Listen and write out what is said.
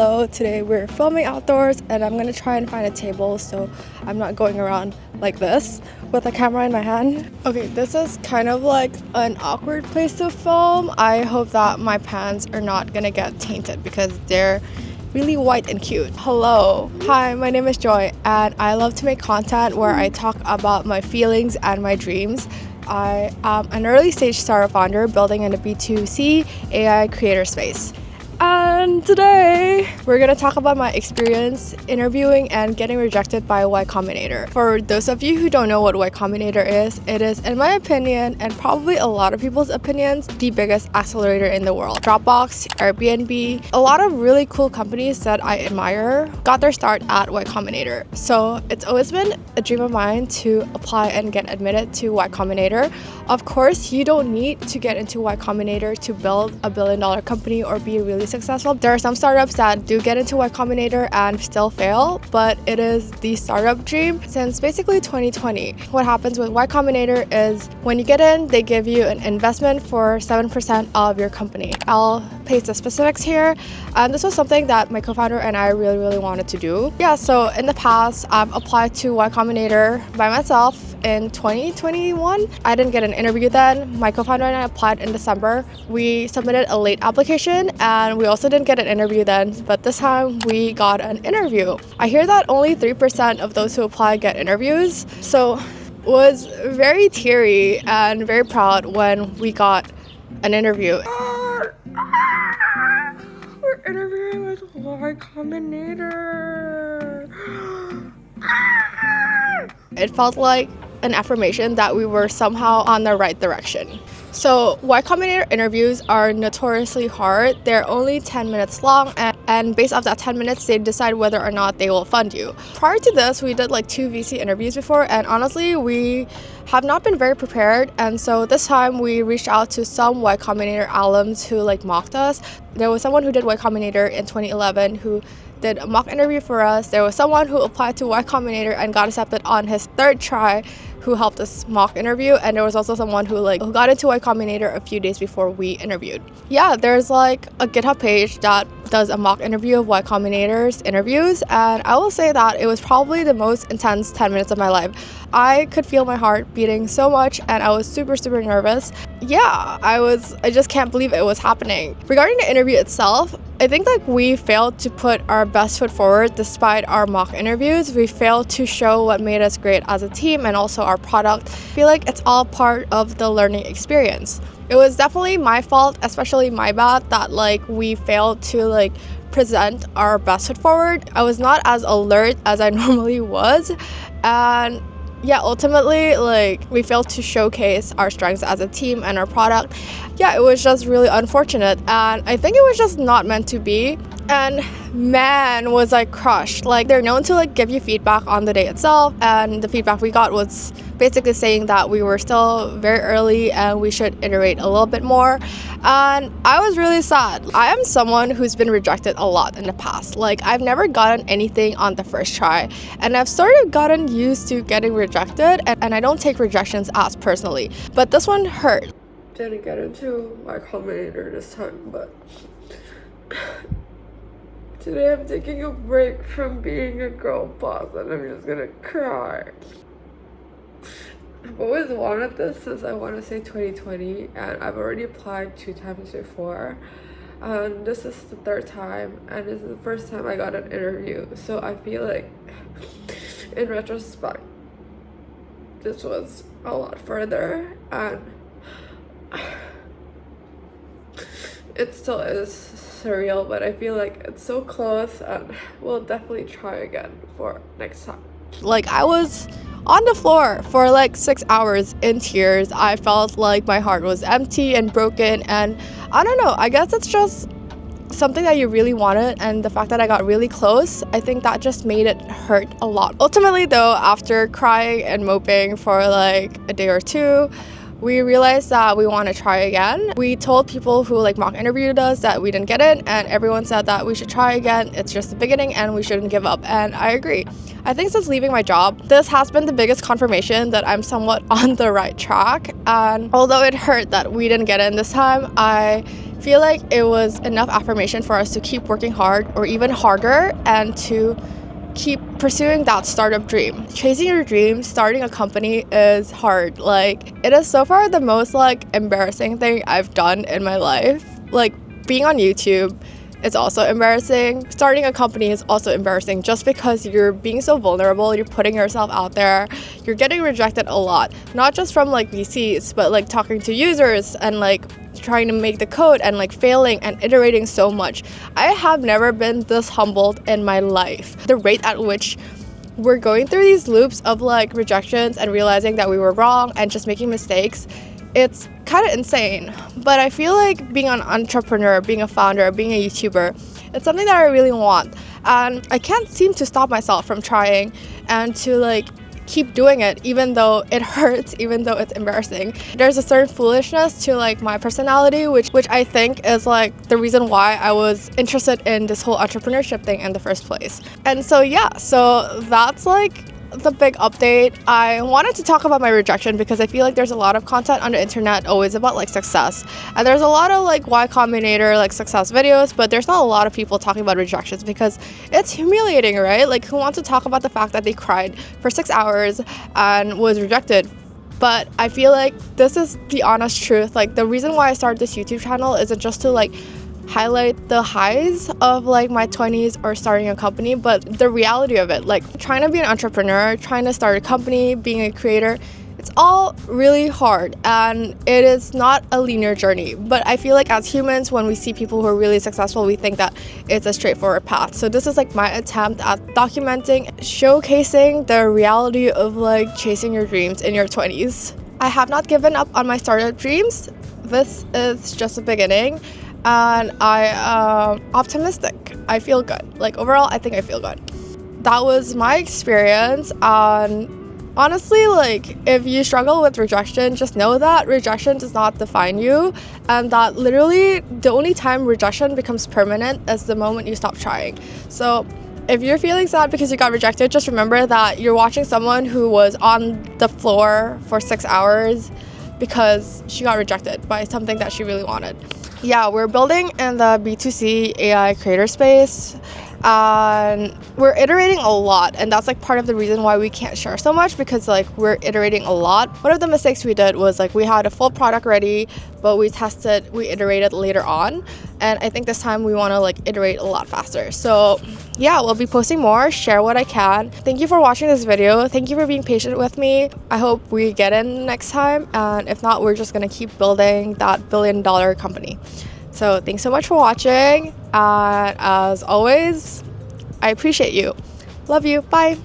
Hello, today we're filming outdoors and I'm gonna try and find a table so I'm not going around like this with a camera in my hand. Okay, this is kind of like an awkward place to film. I hope that my pants are not gonna get tainted because they're really white and cute. Hello. Hi, my name is Joy and I love to make content where I talk about my feelings and my dreams. I am an early stage startup founder building in a B2C AI creator space. And today we're gonna talk about my experience interviewing and getting rejected by Y Combinator. For those of you who don't know what Y Combinator is, it is, in my opinion, and probably a lot of people's opinions, the biggest accelerator in the world. Dropbox, Airbnb, a lot of really cool companies that I admire got their start at Y Combinator. So it's always been a dream of mine to apply and get admitted to Y Combinator. Of course, you don't need to get into Y Combinator to build a billion-dollar company or be really successful. There are some startups that do get into Y Combinator and still fail, but it is the startup dream since basically 2020. What happens with Y Combinator is when you get in, they give you an investment for 7% of your company. I'll paste the specifics here. And this was something that my co-founder and I really wanted to do. Yeah, so in the past, I've applied to Y Combinator by myself in 2021. I didn't get an interview then. My co-founder and I applied in December. We submitted a late application and we also didn't get an interview then, but this time we got an interview. I hear that only 3% of those who apply get interviews, so was very teary and very proud when we got an interview. We're interviewing with Y Combinator. It felt like an affirmation that we were somehow on the right direction. So Y Combinator interviews are notoriously hard. They're only 10 minutes long and based off that 10 minutes, they decide whether or not they will fund you. Prior to this, we did like 2 VC interviews before and honestly, we have not been very prepared. And so this time we reached out to some Y Combinator alums who like mocked us. There was someone who did Y Combinator in 2011 who did a mock interview for us. There was someone who applied to Y Combinator and got accepted on his 3rd try who helped us mock interview, and there was also someone who got into Y Combinator a few days before we interviewed. Yeah, there's like a GitHub page that does a mock interview of Y Combinator's interviews, and I will say that it was probably the most intense 10 minutes of my life. I could feel my heart beating so much and I was super nervous. Yeah, I just can't believe it was happening. Regarding the interview itself, I think we failed to put our best foot forward despite our mock interviews. We failed to show what made us great as a team and also our product. I feel like it's all part of the learning experience. It was definitely my fault, especially my bad, that we failed to present our best foot forward. I was not as alert as I normally was, and yeah, ultimately, we failed to showcase our strengths as a team and our product. Yeah, it was just really unfortunate, and I think it was just not meant to be. And man, was I crushed. They're known to give you feedback on the day itself, and the feedback we got was basically saying that we were still very early and we should iterate a little bit more. And I was really sad. I am someone who's been rejected a lot in the past. I've never gotten anything on the first try, and I've sort of gotten used to getting rejected, and I don't take rejections as personally. But this one hurt. Didn't get into Y Combinator this time, but today I'm taking a break from being a girl boss and I'm just gonna cry. I've always wanted this since I want to say 2020, and I've already applied 2 times before. And this is the 3rd time, and this is the first time I got an interview. So I feel like, in retrospect, this was a lot further, and it still is surreal, but I feel like it's so close, and we'll definitely try again for next time. I was on the floor for 6 hours in tears. I felt like my heart was empty and broken, and I don't know, I guess it's just something that you really wanted, and the fact that I got really close, I think that just made it hurt a lot. Ultimately though, after crying and moping for a day or two, we realized that we want to try again. We told people who like mock interviewed us that we didn't get it, and everyone said that we should try again. It's just the beginning and we shouldn't give up. And I agree. I think since leaving my job, this has been the biggest confirmation that I'm somewhat on the right track. And although it hurt that we didn't get in this time, I feel like it was enough affirmation for us to keep working hard or even harder and to keep pursuing that startup dream. Chasing your dream, starting a company is hard. Like, it is so far the most like embarrassing thing I've done in my life. Like, being on YouTube is also embarrassing. Starting a company is also embarrassing just because you're being so vulnerable, you're putting yourself out there, you're getting rejected a lot. Not just from like VCs, but like talking to users and like trying to make the code and like failing and iterating so much. I have never been this humbled in my life. The rate at which we're going through these loops of like rejections and realizing that we were wrong and just making mistakes, it's kind of insane. But I feel like being an entrepreneur, being a founder, being a YouTuber, it's something that I really want. And I can't seem to stop myself from trying and to like keep doing it, even though it hurts, even though it's embarrassing. There's a certain foolishness to like my personality, which I think is like the reason why I was interested in this whole entrepreneurship thing in the first place. And so yeah, so that's like the big update. I wanted to talk about my rejection because I feel like there's a lot of content on the internet always about like success, and there's a lot of like Y Combinator like success videos, but there's not a lot of people talking about rejections because it's humiliating, right? Like, who wants to talk about the fact that they cried for 6 hours and was rejected? But I feel like this is the honest truth. Like, the reason why I started this YouTube channel isn't just to like highlight the highs of like my 20s or starting a company, but the reality of it, like trying to be an entrepreneur, trying to start a company, being a creator, it's all really hard and it is not a linear journey. But I feel like as humans, when we see people who are really successful, we think that it's a straightforward path. So this is like my attempt at documenting, showcasing the reality of like chasing your dreams in your 20s. I have not given up on my startup dreams. This is just a beginning. And I am optimistic. I feel good. Like, overall, I think I feel good. That was my experience. And honestly, like, if you struggle with rejection, just know that rejection does not define you, and that literally the only time rejection becomes permanent is the moment you stop trying. So if you're feeling sad because you got rejected, just remember that you're watching someone who was on the floor for 6 hours because she got rejected by something that she really wanted. Yeah, we're building in the B2C AI creator space, and we're iterating a lot, and that's like part of the reason why we can't share so much, because like we're iterating a lot. One of the mistakes we did was like we had a full product ready, but we iterated later on, and I think this time we want to like iterate a lot faster. So yeah, we'll be posting more, share what I can. Thank you for watching this video. Thank you for being patient with me. I hope we get in next time, and if not, we're just gonna keep building that billion-dollar company. So thanks so much for watching, and as always, I appreciate you. Love you. Bye.